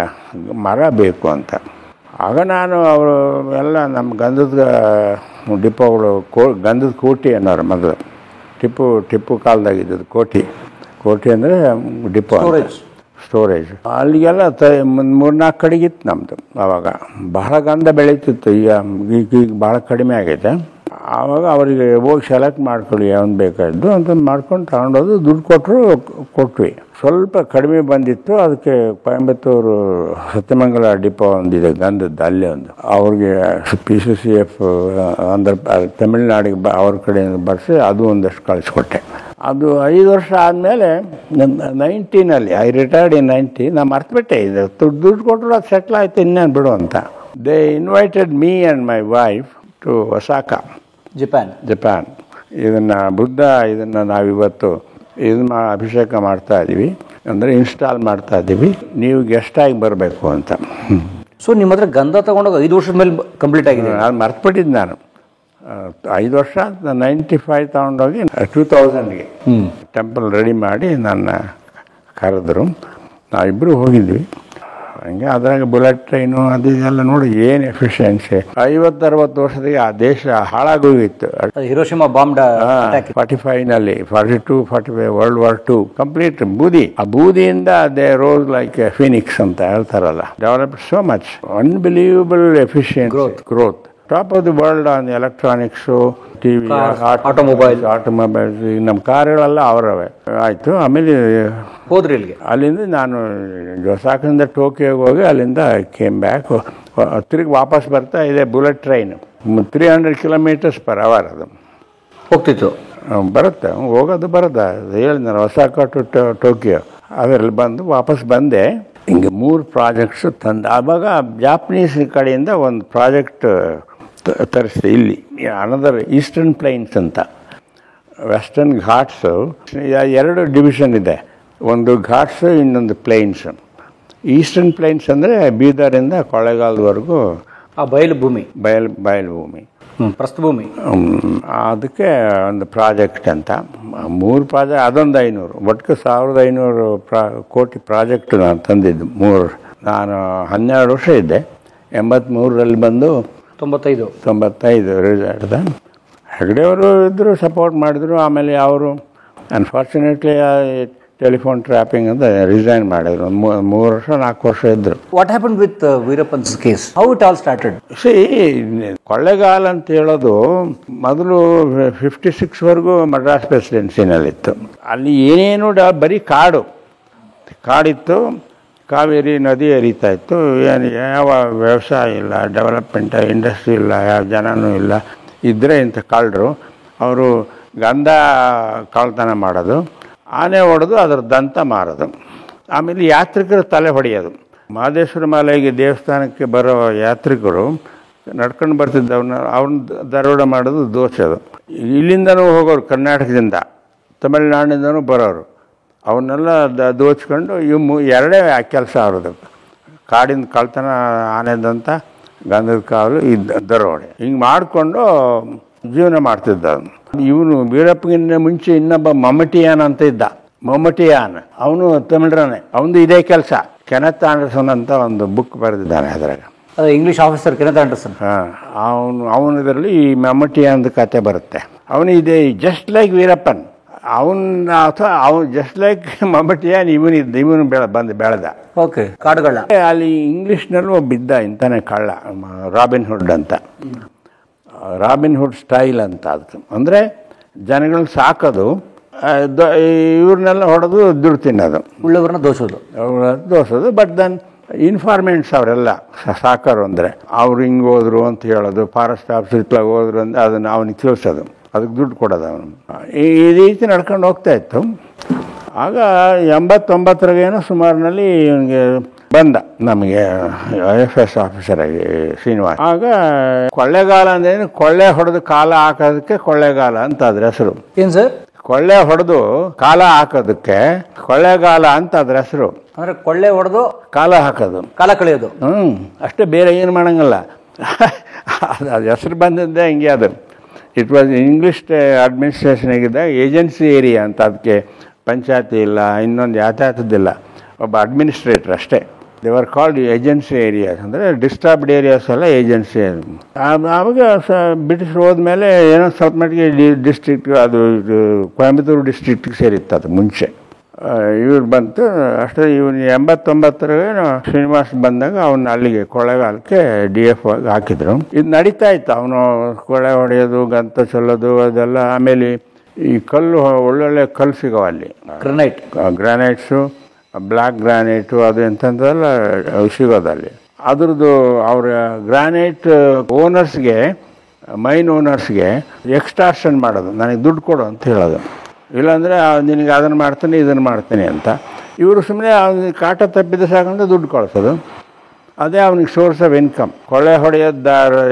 ಮರ ಬೇಕು ಅಂತ. ಆಗ ನಾನು ಅವರು ಎಲ್ಲ ನಮ್ಮ ಗಂಧದ ಡಿಪೋಗಳು, ಗಂಧದ ಕೋಟಿ ಅನ್ನೋರು ಮೊದಲು. ಟಿಪ್ಪು ಕಾಲದಾಗಿದ್ದದು ಕೋಟಿ ಅಂದರೆ ಡಿಪೋ, ಸ್ಟೋರೇಜ್. ಅಲ್ಲಿಗೆಲ್ಲ 3-4 ಕಡೆಗಿತ್ತು ನಮ್ಮದು. ಆವಾಗ ಬಹಳ ಗಂಧ ಬೆಳೀತಿತ್ತು. ಈಗ ಭಾಳ ಕಡಿಮೆ ಆಗೈತೆ. ಆವಾಗ ಅವರಿಗೆ ಹೋಗಿ ಸೆಲೆಕ್ಟ್ ಮಾಡ್ಕೊಳ್ಳಿ ಯಾವ್ದು ಬೇಕಾದ್ದು ಅಂತ ಮಾಡ್ಕೊಂಡು ತಗೊಂಡೋದು. ದುಡ್ಡು ಕೊಟ್ವಿ. ಸ್ವಲ್ಪ ಕಡಿಮೆ ಬಂದಿತ್ತು. ಅದಕ್ಕೆ ಕೊಯಂಬತ್ತೂರು ಸತ್ಯಮಂಗಲ ಡಿಪೋ ಒಂದಿದೆ ಗಂಧದ್ದು, ಅಲ್ಲೇ ಒಂದು. ಅವ್ರಿಗೆ PCCF ತಮಿಳ್ನಾಡಿಗೆ ಅವ್ರ ಕಡೆಯಿಂದ ಬರ್ಸಿ ಅದು ಒಂದಷ್ಟು ಕಳಿಸ್ಕೊಟ್ಟೆ. ಅದು 5 ವರ್ಷ ಆದಮೇಲೆ 1990 ಐ ರಿಟೈರ್ಡ್ ಇನ್ 90. ನಾನು ಮರ್ತುಬಿಟ್ಟೆ, ಇದು ದುಡ್ಡು ಕೊಟ್ಟರು ಅದು ಸೆಟ್ಲ್ ಆಯಿತು, ಇನ್ನೇನು ಬಿಡು ಅಂತ. They invited me and my wife to Osaka, Japan. ಇದನ್ನು ನಾವಿವತ್ತು ಅಭಿಷೇಕ ಮಾಡ್ತಾ ಇದ್ದೀವಿ, ಅಂದರೆ ಇನ್ಸ್ಟಾಲ್ ಮಾಡ್ತಾ ಇದ್ದೀವಿ, ನೀವು ಗೆಸ್ಟಾಗಿ ಬರಬೇಕು ಅಂತ. ಸೊ ನಿಮ್ಮ ಹತ್ರ ಗಂಧ ತಗೊಂಡೋಗಿ 5 ವರ್ಷದ ಮೇಲೆ ಕಂಪ್ಲೀಟ್ ಆಗಿದೆ? ಅದು ಮರ್ತುಬಿಟ್ಟಿದ್ದು ನಾನು. 5 ವರ್ಷ 95 ತಗೊಂಡೋಗಿ 2000ಗೆ ಟೆಂಪಲ್ ರೆಡಿ ಮಾಡಿ ನನ್ನ ಕರೆದ್ರು. ನಾವಿಬ್ಬರು ಹೋಗಿದ್ವಿ. ಹಂಗೆ ಅದ್ರಾಗ ಬುಲೆಟ್ ಟ್ರೈನು ಅದು ಇದೆಲ್ಲ ನೋಡಿ ಏನು ಎಫಿಷಿಯನ್ಸಿ. 50-60 ವರ್ಷದಿಗೆ ಆ ದೇಶ ಹಾಳಾಗೋಗಿತ್ತು. ಹಿರೋಶಿಮಾ ಬಾಂಬ್ 45ನಲ್ಲಿ 42-45 ವರ್ಲ್ಡ್ ವಾರ್ 2 ಕಂಪ್ಲೀಟ್ ಬೂದಿ. ಆ ಬೂದಿಯಿಂದ ದೇ ರೋಸ್ ಲೈಕ್ ಫಿನಿಕ್ಸ್ ಅಂತ ಹೇಳ್ತಾರಲ್ಲ. Developed so much, unbelievable efficiency, growth. Top of the world on electronics, TV, automobiles. ನಮ್ಮ ಕಾರುಗಳೆಲ್ಲ ಅವರವೇ ಆಯಿತು. ಆಮೇಲೆ ಹೋದ್ರಿ ಇಲ್ಲಿಗೆ. ಅಲ್ಲಿಂದ ನಾನು ಒಸಾಕದಿಂದ ಟೋಕಿಯೋಗೆ ಹೋಗಿ ಅಲ್ಲಿಂದ ಕೇಮ್ ಬ್ಯಾಕ್. ತಿರುಗಿ ವಾಪಸ್ ಬರ್ತಾ ಇದೆ ಬುಲೆಟ್ ಟ್ರೈನ್, 300 km/h ಅದು ಹೋಗ್ತಿತ್ತು. ಬರುತ್ತೆ, ಹೋಗೋದು ಬರೋದು ಹೇಳಿದ್ನಲ್ಲ, ಒಸಾಕ ಟು ಟೋಕಿಯೋ. ಅದರಲ್ಲಿ ಬಂದು ವಾಪಸ್ ಬಂದೆ. ಹಿಂಗೆ 3 ಪ್ರಾಜೆಕ್ಟ್ಸು ತಂದು. ಆವಾಗ ಜಾಪನೀಸ್ ಕಡೆಯಿಂದ ಒಂದು ಪ್ರಾಜೆಕ್ಟ್ ತರಿಸಿದೆ ಇಲ್ಲಿ. ಅನದರ್ ಈಸ್ಟರ್ನ್ ಪ್ಲೈನ್ಸ್ ಅಂತ, ವೆಸ್ಟರ್ನ್ ಘಾಟ್ಸು 2 ಡಿವಿಷನ್ ಇದೆ. ಒಂದು ಘಾಟ್ಸ್, ಇನ್ನೊಂದು ಪ್ಲೇನ್ಸ್. ಈಸ್ಟರ್ನ್ ಪ್ಲೇನ್ಸ್ ಅಂದರೆ ಬೀದರಿಂದ ಕೊಳ್ಳೇಗಾಲದವರೆಗೂ ಆ ಬಯಲು ಭೂಮಿ, ಬಯಲು ಭೂಮಿ, ಪ್ರಸ್ಥಭೂಮಿ. ಅದಕ್ಕೆ ಒಂದು ಪ್ರಾಜೆಕ್ಟ್ ಅಂತ 3 ಪ್ರಾಜೆಕ್ಟ್, ಅದೊಂದು 500, ಒಟ್ಟು 1500 ಕೋಟಿ ಪ್ರಾಜೆಕ್ಟ್ ನಾನು ತಂದಿದ್ದು. ನಾನು 12 ವರ್ಷ ಇದ್ದೆ. 83ರಲ್ಲಿ ಬಂದು 95 ರಿಸಲ್ಟ್. ಹೆಗ್ಡೆಯವರು ಇದ್ದರು, ಸಪೋರ್ಟ್ ಮಾಡಿದರು. ಆಮೇಲೆ ಅವರು ಅನ್ಫಾರ್ಚುನೇಟ್ಲಿ ಟೆಲಿಫೋನ್ ಟ್ರ್ಯಾಪಿಂಗ್ ಅಂತ ರಿಸೈನ್ ಮಾಡಿದ್ರು. ಒಂದು 3 ವರ್ಷ 4 ವರ್ಷ ಇದ್ದರು. What happened with Veerappan's case? How it all started? Kollegal ಅಂತ ಹೇಳೋದು ಮೊದಲು 56ವರೆಗೂ ಮಡ್ರಾಸ್ ಪ್ರೆಸಿಡೆನ್ಸಿನಲ್ಲಿತ್ತು. ಅಲ್ಲಿ ಏನೇನು ಬರೀ ಕಾಡಿತ್ತು. ಕಾವೇರಿ ನದಿ ಹರಿತಾ ಇತ್ತು. ಏನು ಯಾವ ವ್ಯವಸಾಯ ಇಲ್ಲ, ಡೆವಲಪ್ಮೆಂಟ್, ಇಂಡಸ್ಟ್ರಿ ಇಲ್ಲ, ಯಾವ ಜನನೂ ಇಲ್ಲ. ಇದ್ದರೆ ಇಂಥ ಕಳ್ಳರು ಅವರು ಗಂಧ ಕಳ್ತನ ಮಾಡೋದು, ಆನೆ ಹೊಡೆದು ಅದರ ದಂತ ಮಾರೋದು, ಆಮೇಲೆ ಯಾತ್ರಿಕರು ತಲೆ ಹೊಡೆಯೋದು. ಮಹದೇಶ್ವರ ಮಲೆಗೆ ದೇವಸ್ಥಾನಕ್ಕೆ ಬರೋ ಯಾತ್ರಿಕರು ನಡ್ಕೊಂಡು ಅವ್ರನ್ನ ದರೋಡೆ ಮಾಡೋದು, ದೋಚೋದು. ಇಲ್ಲಿಂದನೂ ಹೋಗೋರು, ಕರ್ನಾಟಕದಿಂದ, ತಮಿಳ್ನಾಡಿಂದನೂ ಬರೋರು. ಅವನ್ನೆಲ್ಲ ದೋಚ್ಕೊಂಡು ಎರಡೇ ಕೆಲಸ ಅವ್ರದ್ದು: ಕಾಡಿಂದ ಕಳ್ತನ, ಆನೆದಂತ, ಗಂಧದ ಕಾವಲು, ದರೋಡೆ. ಹಿಂಗೆ ಮಾಡಿಕೊಂಡು ಜೀವನ ಮಾಡ್ತಿದ್ದ. ಇವನು ವೀರಪ್ಪಗಿನ್ನ ಮುಂಚೆ ಇನ್ನೊಬ್ಬ ಮಮ್ಮಟಿಯಾನ್ ಅಂತ ಇದ್ದ. ಮಮ್ಮಟಿಯಾನ್ ಅವನು ತಮಿಳ್ರನೇ. ಅವನು ಇದೇ ಕೆಲಸ. ಕೆನೆತ್ ಆಂಡರ್ಸನ್ ಅಂತ ಒಂದು ಬುಕ್ ಬರೆದಿದ್ದಾನೆ ಅದ್ರಾಗ. English officer Kenneth Anderson. ಅವನು ಇದರಲ್ಲಿ ಈ ಮಮ್ಮಟಿಯಾನ್ದ ಕತೆ ಬರುತ್ತೆ. ಅವನು ಇದೆ ಜಸ್ಟ್ ಲೈಕ್ ವೀರಪ್ಪನ್. ಅವನು ಜಸ್ಟ್ ಲೈಕ್ ಮಮ್ಮಟಿಯಾನ್. ಇವನು ಬಂದು ಬೆಳೆದ. ಓಕೆ, ಕಾಡುಗಳ ಅಲ್ಲಿ ಇಂಗ್ಲೀಷ್ನಲ್ಲೂ ಒಬ್ಬ ಇದ್ದ ಇಂತಾನೆ ಕಳ್ಳ, ರಾಬಿನ್ ಹುಡ್ ಅಂತ. ರಾಬಿನ್ ಹುಡ್ ಸ್ಟೈಲ್ ಅಂತ. ಅದಕ್ಕೆ ಅಂದರೆ ಜನಗಳನ್ನ ಸಾಕೋದು, ಇವ್ರನ್ನೆಲ್ಲ ಹೊಡೆದು ದುಡ್ಡು ತಿನ್ನೋದು, ಉಳ್ಳವ್ರನ್ನ ದೋಸೋದು. ಬಟ್ ದೆನ್ ಇನ್ಫಾರ್ಮೆಂಟ್ಸ್ ಅವರೆಲ್ಲ ಸಾಕೋರು ಅಂದರೆ ಅವ್ರು ಹಿಂಗೆ ಹೋದ್ರು ಅಂತ ಹೇಳೋದು, ಫಾರೆಸ್ಟ್ ಆಫೀಸರ್ ಇತ್ಲಾಗ ಹೋದ್ರು ಅಂದರೆ ಅದನ್ನು ಅವನಿಗೆ ತಿಳಿಸೋದು, ಅದಕ್ಕೆ ದುಡ್ಡು ಕೊಡೋದು. ಅವನು ಈ ರೀತಿ ನಡ್ಕೊಂಡು ಹೋಗ್ತಾ ಇತ್ತು. ಆಗ 89 ಸುಮಾರಿನಲ್ಲಿ ಇವನಿಗೆ ಬಂದ, ನಮಗೆ IFS ಆಫೀಸರ್ ಆಗಿ ಶ್ರೀನಿವಾಸ್. ಆಗ ಕೊಳ್ಳೇಗಾಲ ಅಂದೇನು, ಕೊಳ್ಳೆ ಹೊಡೆದು ಕಾಲ ಹಾಕೋದಕ್ಕೆ ಕೊಳ್ಳೇಗಾಲ ಅಂತ ಅದ್ರ ಹೆಸರು. ಏನು ಸರ್? ಕೊಳ್ಳೆ ಹೊಡೆದು ಕಾಲ ಹಾಕೋದಕ್ಕೆ ಕೊಳ್ಳೇಗಾಲ ಅಂತ ಅದ್ರ ಹೆಸರು. ಅಂದರೆ ಕೊಳ್ಳೆ ಹೊಡೆದು ಕಾಲ ಹಾಕೋದು, ಕಾಲ ಕಳೆಯೋದು. ಅಷ್ಟೇ, ಬೇರೆ ಏನು ಮಾಡಂಗಿಲ್ಲ. ಅದು ಹೆಸರು ಬಂದಿದ್ದೆ ಹಿಂಗೆ. ಅದು ಇಟ್ ವಾಸ್ ಇಂಗ್ಲೀಷ್ ಅಡ್ಮಿನಿಸ್ಟ್ರೇಷನಾಗಿದ್ದಾಗ ಏಜೆನ್ಸಿ ಏರಿಯಾ ಅಂತ. ಅದಕ್ಕೆ ಪಂಚಾಯತಿ ಇಲ್ಲ, ಇನ್ನೊಂದು ಯಾತಾಯಾತದಿಲ್ಲ, ಒಬ್ಬ ಅಡ್ಮಿನಿಸ್ಟ್ರೇಟರ್ ಅಷ್ಟೇ. They are called agency areas. ಅಂದರೆ ಡಿಸ್ಟರ್ಬ್ಡ್ ಏರಿಯಾಸ್ ಎಲ್ಲ ಏಜೆನ್ಸಿ. ಆವಾಗ ಬ್ರಿಟಿಷರು ಹೋದ್ಮೇಲೆ ಏನೋ ಸ್ವಲ್ಪ ಮಟ್ಟಿಗೆ ಡಿಸ್ಟ್ರಿಕ್ಟ್, ಅದು ಕೊಯಂಬತ್ತೂರು ಡಿಸ್ಟ್ರಿಕ್ಟಿಗೆ ಸೇರಿತ್ತು ಅದು ಮುಂಚೆ. ಇವ್ರು ಬಂತು ಅಷ್ಟೇ. ಇವನು 89 ಶ್ರೀನಿವಾಸ್ ಬಂದಾಗ ಅವನ್ನ ಅಲ್ಲಿಗೆ ಕೊಳ್ಳೇಗಾಲಕ್ಕೆ DF ಆಗಿ ಹಾಕಿದ್ರು. ಇದು ನಡೀತಾ ಇತ್ತು. ಅವನು ಕೊಳೆ ಹೊಡೆಯೋದು, ಗಂತ ಚೆಲ್ಲೋದು, ಅದೆಲ್ಲ. ಆಮೇಲೆ ಈ ಕಲ್ಲು, ಒಳ್ಳೊಳ್ಳೆ ಕಲ್ಲು ಸಿಗೋ ಅಲ್ಲಿ, ಗ್ರಾನೈಟ್ಸು, ಬ್ಲ್ಯಾಕ್ ಗ್ರಾನೈಟು, ಅದು ಎಂಥದ್ದೆಲ್ಲ ಸಿಗೋದಲ್ಲಿ. ಅದ್ರದ್ದು ಅವ್ರ ಗ್ರಾನೈಟ್ ಓನರ್ಸ್ಗೆ, ಮೈನ್ ಓನರ್ಸ್ಗೆ ಎಕ್ಸ್ಟಾರ್ಷನ್ ಮಾಡೋದು, ನನಗೆ ದುಡ್ಡು ಕೊಡು ಅಂತ ಹೇಳೋದು. ಇಲ್ಲಾಂದರೆ ನಿನಗೆ ಅದನ್ನು ಮಾಡ್ತೀನಿ, ಇದನ್ನು ಮಾಡ್ತೀನಿ ಅಂತ. ಇವರು ಸುಮ್ಮನೆ ಅವನಿಗೆ ಕಾಟ ತಪ್ಪಿದ ಸಾಕಂತ ದುಡ್ಡು ಕಳಿಸೋದು. ಅದೇ ಅವನಿಗೆ ಸೋರ್ಸ್ ಆಫ್ ಇನ್ಕಮ್. ಕೊಳ್ಳೆ ಹೊಡೆಯೋದು,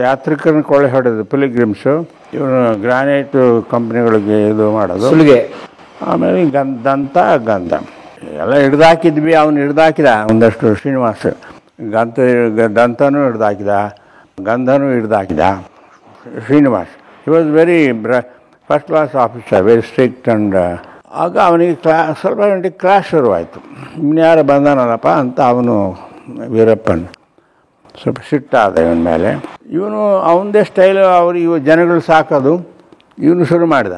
ಯಾತ್ರಿಕರನ್ನ ಕೊಳ್ಳೆ ಹೊಡೆಯೋದು, ಪಿಲಿಗ್ರಿಮ್ಸು. ಇವನು ಗ್ರಾನೈಟು ಕಂಪ್ನಿಗಳಿಗೆ ಇದು ಮಾಡೋದು, ಸುಲಿಗೆ. ಆಮೇಲೆ ಗಂಧ ಎಲ್ಲ ಹಿಡ್ದಾಕಿದ್ವಿ. ಅವನು ಹಿಡ್ದಾಕಿದ ಒಂದಷ್ಟು ಶ್ರೀನಿವಾಸ. ದಂತನೂ ಹಿಡ್ದಾಕಿದ, ಗಂಧನೂ ಹಿಡ್ದಾಕಿದ Srinivas. He was very first class officer, very strict. And ಆಗ ಅವನಿಗೆ ಸ್ವಲ್ಪ ಗಂಟೆಗೆ ಕ್ಲಾಸ್ ಶುರುವಾಯಿತು. ಇನ್ಯಾರು ಬಂದಾನಲ್ಲಪ್ಪ ಅಂತ ಅವನು ವೀರಪ್ಪನ್ ಸ್ವಲ್ಪ ಸಿಟ್ಟಾದ ಇವನ ಮೇಲೆ. ಇವನು ಅವನದೇ ಸ್ಟೈಲು. ಇವು ಜನಗಳು ಸಾಕೋದು ಇವನು ಶುರು ಮಾಡಿದ.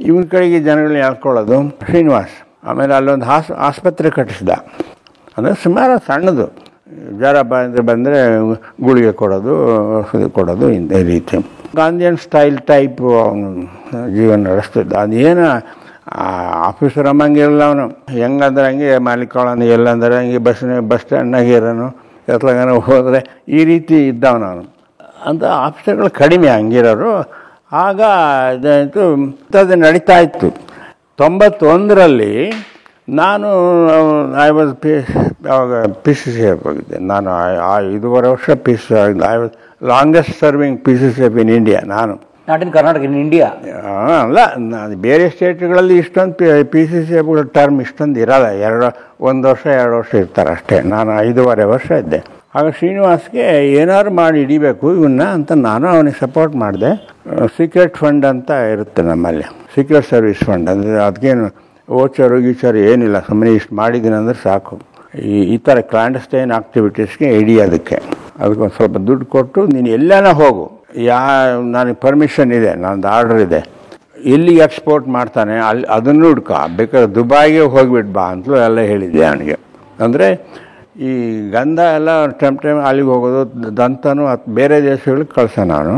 ಇವನ ಕಡೆಗೆ ಜನಗಳನ್ನ ಎಳ್ಕೊಳ್ಳೋದು ಶ್ರೀನಿವಾಸ್. ಆಮೇಲೆ ಅಲ್ಲೊಂದು ಆಸ್ಪತ್ರೆ ಕಟ್ಟಿಸಿದ. ಅಂದರೆ ಸುಮಾರು ಸಣ್ಣದು. ಜ್ವರ ಬಂದರೆ ಗುಳಿಗೆ ಕೊಡೋದು, ಔಷಧಿ ಕೊಡೋದು, ಇಂಥ ರೀತಿ ಗಾಂಧಿಯನ್ ಸ್ಟೈಲ್ ಟೈಪು ಅವನು ಜೀವನ ನಡೆಸ್ತಿದ್ದ. ಅದೇನು ಆಫೀಸರ್ ಅಮ್ಮಂಗಿರಲ್ಲ ಅವನು. ಹೆಂಗಂದ್ರೆ ಹಂಗೆ ಮಾಲಿಕೊಳ್ಳೋನು, ಎಲ್ಲಂದ್ರೆ ಹಂಗೆ ಬಸ್ ಸ್ಟ್ಯಾಂಡ್ನಾಗ ಇರೋನು, ಎತ್ಲಾಗನ ಹೋದರೆ ಈ ರೀತಿ ಇದ್ದವನು ಅವನು. ಅಂತ ಆಫೀಸರ್ಗಳು ಕಡಿಮೆ ಹಂಗಿರೋರು. ಆಗ ಇದಾಯಿತು, ಇಂಥದ್ದು ನಡೀತಾ ಇತ್ತು. 91ರಲ್ಲಿ ನಾನು ಆವಾಗ PCCF ಹೋಗಿದ್ದೆ. ನಾನು 5.5 ವರ್ಷ PCCF ಆಗಿದ್ದೆ. I was longest serving PCCF in India ನಾನು. Not in Karnataka, in India. ಅಲ್ಲ, ಬೇರೆ ಸ್ಟೇಟ್ಗಳಲ್ಲಿ ಇಷ್ಟೊಂದು ಪಿ ಸಿ ಸಿ ಟರ್ಮ್ ಇಷ್ಟೊಂದು ಇರಲ್ಲ. 1 ವರ್ಷ 2 ವರ್ಷ ಇರ್ತಾರೆ ಅಷ್ಟೇ. ನಾನು 5.5 ವರ್ಷ ಇದ್ದೆ. ಆಗ ಶ್ರೀನಿವಾಸ್ಗೆ ಏನಾದ್ರು ಮಾಡಿ ಹಿಡಿಬೇಕು ಇವನ್ನ ಅಂತ ನಾನು ಅವನಿಗೆ ಸಪೋರ್ಟ್ ಮಾಡಿದೆ. ಸೀಕ್ರೆಟ್ ಫಂಡ್ ಅಂತ ಇರುತ್ತೆ ನಮ್ಮಲ್ಲಿ, ಸೀಕ್ರೆಟ್ ಸರ್ವಿಸ್ ಫಂಡ್. ಅಂದರೆ ಅದಕ್ಕೇನು ಓಚರು ಗೀಚರು ಏನಿಲ್ಲ, ಸುಮ್ಮನೆ ಇಷ್ಟು ಮಾಡಿದ್ದೀನಿ ಅಂದರೆ ಸಾಕು. ಈ ಥರ ಕ್ಲಾಂಡಸ್ಟೈನ್ ಆಕ್ಟಿವಿಟೀಸ್ಗೆ ಹಿಡಿಯೋದಕ್ಕೆ ಅದಕ್ಕೊಂದು ಸ್ವಲ್ಪ ದುಡ್ಡು ಕೊಟ್ಟು ನೀನು ಎಲ್ಲಾನ ಹೋಗು, ನನಗೆ ಪರ್ಮಿಷನ್ ಇದೆ, ನನ್ನದು ಆರ್ಡರ್ ಇದೆ, ಎಲ್ಲಿಗೆ ಎಕ್ಸ್ಪೋರ್ಟ್ ಮಾಡ್ತಾನೆ ಅದನ್ನು ಹುಡ್ಕ, ಬೇಕಾದ್ರೆ ದುಬೈಗೆ ಹೋಗ್ಬಿಟ್ಟು ಬಾ ಅಂತಲೂ ಎಲ್ಲ ಹೇಳಿದ್ದೆ ಅವನಿಗೆ. ಅಂದರೆ ಈ ಗಂಧ ಎಲ್ಲ ಟೈಮ್ ಅಲ್ಲಿಗೆ ಹೋಗೋದು, ದಂತನೂ ಬೇರೆ ದೇಶಗಳಿಗೆ ಕಳ್ಸೋ ನಾನು.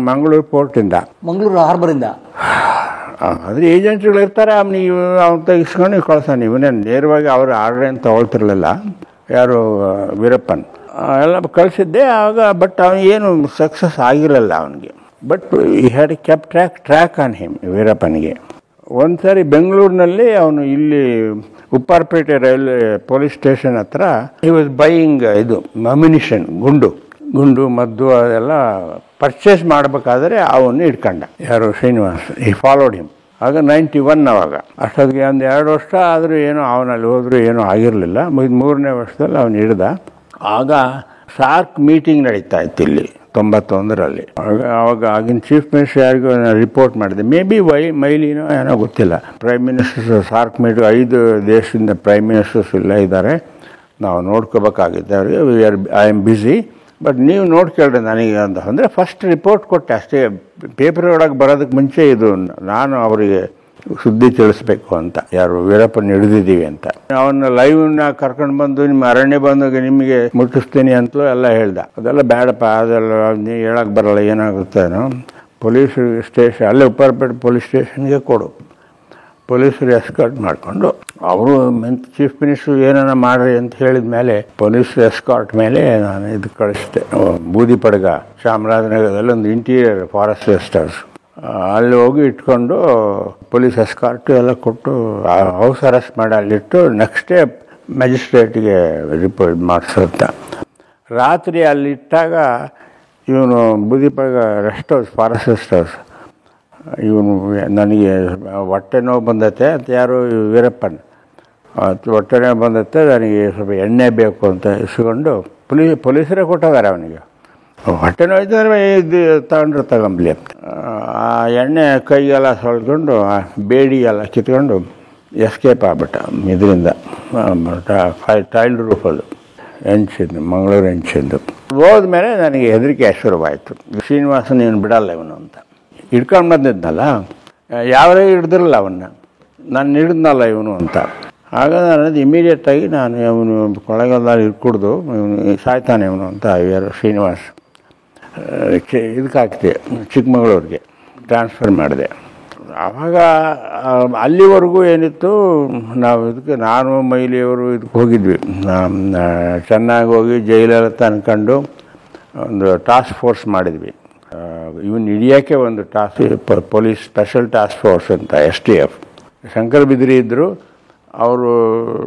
ಮಂಗಳೂರು ಪೋರ್ಟಿಂದ, ಮಂಗಳೂರು ಹಾರ್ಬರಿಂದ. ಆದರೆ ಏಜೆಂಟ್ಗಳು ಇರ್ತಾರೆ, ಅವ್ನು ತೆಗಿಸ್ಕೊಂಡು ಕಳ್ಸೋ. ಇವನೇ ನೇರವಾಗಿ ಅವರು ಆರ್ಡ್ರ್ ಏನು ತೊಗೊಳ್ತಿರ್ಲಿಲ್ಲ, ಯಾರು ವೀರಪ್ಪನ್ ಎಲ್ಲ ಕಳಿಸಿದ್ದೆ ಆಗ. ಬಟ್ ಅವನಿಗೇನು ಸಕ್ಸಸ್ ಆಗಿರಲಿಲ್ಲ ಅವನಿಗೆ. But he had kept track on him, ವೀರಪ್ಪನಿಗೆ. ಒಂದು ಸಾರಿ ಬೆಂಗಳೂರಿನಲ್ಲಿ ಅವನು ಇಲ್ಲಿ ಉಪ್ಪಾರಪೇಟೆ ರೈಲ್ವೆ ಪೊಲೀಸ್ ಸ್ಟೇಷನ್ ಹತ್ರ ಹಿ ವಾಸ್ ಬೈಯಿಂಗ್ ಇದು ಅಮ್ಯುನಿಷನ್, ಗುಂಡು ಮದ್ದು ಅದೆಲ್ಲ ಪರ್ಚೇಸ್ ಮಾಡಬೇಕಾದ್ರೆ ಅವನು ಇಟ್ಕೊಂಡ, ಯಾರು ಶ್ರೀನಿವಾಸ್. ಈ ಫಾಲೋಡ್ ಹಿಮ್. ಆಗ 91 ಅವಾಗ. ಅಷ್ಟೊತ್ತಿಗೆ ಒಂದು 2 ವರ್ಷ ಆದರೂ ಏನೋ ಅವನಲ್ಲಿ ಹೋದರೂ ಏನೂ ಆಗಿರಲಿಲ್ಲ. 3ನೇ ವರ್ಷದಲ್ಲಿ ಅವನು ಹಿಡ್ದ. ಆಗ ಸಾರ್ಕ್ ಮೀಟಿಂಗ್ ನಡೀತಾ ಇತ್ತು ಇಲ್ಲಿ 91ರಲ್ಲಿ. ಆವಾಗ ಆಗಿನ ಚೀಫ್ ಮಿನಿಸ್ಟರ್ ಯಾರಿಗೂ ರಿಪೋರ್ಟ್ ಮಾಡಿದೆ, ಮೇ ಬಿ ಮೈಲಿನೋ ಏನೋ ಗೊತ್ತಿಲ್ಲ. ಪ್ರೈಮ್ ಮಿನಿಸ್ಟರ್ಸ್ ಸಾರ್ಕ್ ಮೀಟಿಂಗ್ 5 ದೇಶದಿಂದ ಪ್ರೈಮ್ ಮಿನಿಸ್ಟರ್ಸ್ ಇಲ್ಲ ಇದ್ದಾರೆ, ನಾವು ನೋಡ್ಕೋಬೇಕಾಗಿದೆ ಅವ್ರಿಗೆ. ಐ ಆಮ್ ಬ್ಯುಸಿ, ಬಟ್ ನೀವು ನೋಡ್ಕೇಳ್ರಿ ನನಗೆ ಅಂತ. ಅಂದರೆ ಫಸ್ಟ್ ರಿಪೋರ್ಟ್ ಕೊಟ್ಟೆ ಅಷ್ಟೇ, ಪೇಪರ್ ಒಳಗೆ ಬರೋದಕ್ಕೆ ಮುಂಚೆ ಇದು ನಾನು ಅವರಿಗೆ ಸುದ್ದಿ ತಿಳಿಸ್ಬೇಕು ಅಂತ, ಯಾರು ವೀರಪ್ಪನ ಹಿಡಿದಿದ್ದೀವಿ ಅಂತ. ಅವನ್ನ ಲೈವ್ನ ಕರ್ಕೊಂಡು ಬಂದು ನಿಮ್ಮ ಅರಣ್ಯ ಬಂದಾಗ ನಿಮಗೆ ಮುಟ್ಟಿಸ್ತೀನಿ ಅಂತಲೂ ಎಲ್ಲ ಹೇಳ್ದ. ಅದೆಲ್ಲ ಬೇಡಪ್ಪ, ಅದೆಲ್ಲ ನೀವು ಹೇಳಕ್ಕೆ ಬರಲ್ಲ, ಏನಾಗುತ್ತೇನೋ. ಪೊಲೀಸ್ ಸ್ಟೇಷನ್ ಅಲ್ಲೇ ಉಪ್ಪಾರಪೇಟೆ ಪೊಲೀಸ್ ಸ್ಟೇಷನ್ಗೆ ಕೊಡು. ಪೊಲೀಸರು ಎಸ್ಕಾರ್ಟ್ ಮಾಡಿಕೊಂಡು ಅವರು ಚೀಫ್ ಮಿನಿಸ್ಟ್ರು ಏನಾರ ಮಾಡ್ರಿ ಅಂತ ಹೇಳಿದ ಮೇಲೆ ಪೊಲೀಸ್ ಎಸ್ಕಾರ್ಟ್ ಮೇಲೆ ನಾನು ಇದು ಕಳಿಸಿದೆ. ಬೂದಿ ಪಡ್ಗ, ಚಾಮರಾಜನಗರದಲ್ಲಿ ಒಂದು ಇಂಟೀರಿಯರ್ ಫಾರೆಸ್ಟ್ ರೆಸ್ಟರ್ಸ್, ಅಲ್ಲಿ ಹೋಗಿ ಇಟ್ಕೊಂಡು ಪೊಲೀಸ್ ಎಸ್ಕಾರ್ಟು ಎಲ್ಲ ಕೊಟ್ಟು ಹೌಸ್ ಅರೆಸ್ಟ್ ಮಾಡಿ ಅಲ್ಲಿಟ್ಟು ನೆಕ್ಸ್ಟ್ ಡೇ ಮ್ಯಾಜಿಸ್ಟ್ರೇಟ್ಗೆ ರಿಪೋರ್ಟ್ ಮಾಡಿಸುತ್ತ. ರಾತ್ರಿ ಅಲ್ಲಿಟ್ಟಾಗ ಇವನು Boodipadaga rest house, forest rest house, ಇವನು ನನಗೆ ಹೊಟ್ಟೆ ನೋವು ಬಂದೈತೆ ಅಂತ, ಯಾರು ವೀರಪ್ಪನ್ ಹೊಟ್ಟೆ ನೋವು ಬಂದೈತೆ, ನನಗೆ ಸ್ವಲ್ಪ ಎಣ್ಣೆ ಬೇಕು ಅಂತ ಇಸ್ಕೊಂಡು ಪೊಲೀಸರೇ ಕೊಟ್ಟಿದ್ದಾರೆ ಅವನಿಗೆ. ಹೊಟ್ಟೆ ನೋವು ಇದ್ದರೆ ಇದು ತಗೊಂಡ್ರೆ ತಗೊಂಬ್ಲಿ ಅಂತ. ಆ ಎಣ್ಣೆ ಕೈಗೆಲ್ಲ ಸೊಳ್ಕೊಂಡು ಬೇಡಿ ಎಲ್ಲ ಕಿತ್ಕೊಂಡು ಎಸ್ಕೇಪ್ ಆಗ್ಬಿಟ್ಟ ಇದರಿಂದ. ಟೈಲ್ಡ್ ರೂಫ್ ಅದು, ಹೆಂಚಿದ್ದು, ಮಂಗಳೂರು ಹೆಂಚಿದ್ದು. ಹೋದ್ಮೇಲೆ ನನಗೆ ಹೆದರಿಕೆ ಶುರುವಾಯಿತು. ಶ್ರೀನಿವಾಸನ್ ನೀನು ಬಿಡಲ್ಲ ಇವನು ಅಂತ. ಹಿಡ್ಕೊಂಡು ಬಂದಿದ್ನಲ್ಲ, ಯಾವರೇ ಹಿಡ್ದಿರಲ್ಲ ಅವನ್ನ, ನಾನು ಹಿಡಿದ್ನಲ್ಲ ಇವನು ಅಂತ. ಆಗ ನಾನು ಇಮಿಡಿಯೇಟಾಗಿ ನಾನು ಇವನು ಕೊಳಗಲ್ದಲ್ಲಿ ಹಿಡ್ಕೊಡ್ದು ಇವನು ಸಾಯ್ತಾನೆ ಇವನು ಅಂತ ಯಾರು ಶ್ರೀನಿವಾಸ್ ಇದಕ್ಕೆ ಹಾಕಿದೆ, ಚಿಕ್ಕಮಗಳೂರಿಗೆ ಟ್ರಾನ್ಸ್ಫರ್ ಮಾಡಿದೆ. ಆವಾಗ ಅಲ್ಲಿವರೆಗೂ ಏನಿತ್ತು, ನಾವು ಇದಕ್ಕೆ ನಾನು ಮೈಲಿಯವರು ಇದಕ್ಕೆ ಹೋಗಿದ್ವಿ, ಚೆನ್ನಾಗಿ ಹೋಗಿ ಜೈಲಲ್ಲಿ ಅನ್ಕೊಂಡು ಒಂದು ಟಾಸ್ಕ್ ಫೋರ್ಸ್ ಮಾಡಿದ್ವಿ. ಇವನು ಹಿಡಿಯೋಕ್ಕೆ ಒಂದು ಪೊಲೀಸ್ ಸ್ಪೆಷಲ್ ಟಾಸ್ಕ್ ಫೋರ್ಸ್ ಅಂತ, STF. ಶಂಕರ್ ಬಿದ್ರಿ ಇದ್ದರು, ಅವರು